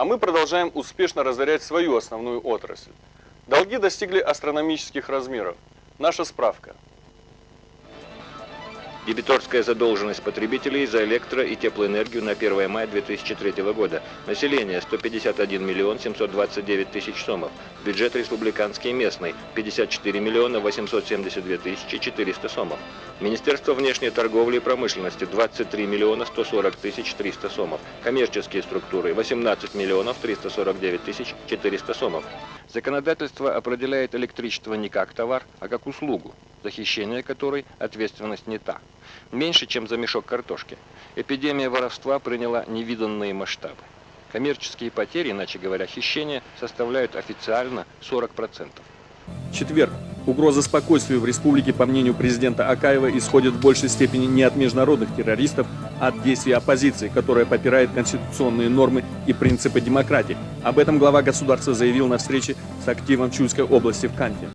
А мы продолжаем успешно разорять свою основную отрасль. Долги достигли астрономических размеров. Наша справка. Дебиторская задолженность потребителей за электро- и теплоэнергию на 1 мая 2003 года. Население 151 миллион 729 тысяч сомов. Бюджет республиканский и местный 54 миллиона 872 тысячи 400 сомов. Министерство внешней торговли и промышленности 23 миллиона 140 тысяч 300 сомов. Коммерческие структуры 18 миллионов 349 тысяч 400 сомов. Законодательство определяет электричество не как товар, а как услугу, за хищение которой ответственность не та. Меньше, чем за мешок картошки. Эпидемия воровства приняла невиданные масштабы. Коммерческие потери, иначе говоря, хищения, составляют официально 40%. Четверг. Угроза спокойствию в республике, по мнению президента Акаева, исходит в большей степени не от международных террористов, а от действий оппозиции, которая попирает конституционные нормы и принципы демократии. Об этом глава государства заявил на встрече с активом Чуйской области в Канте.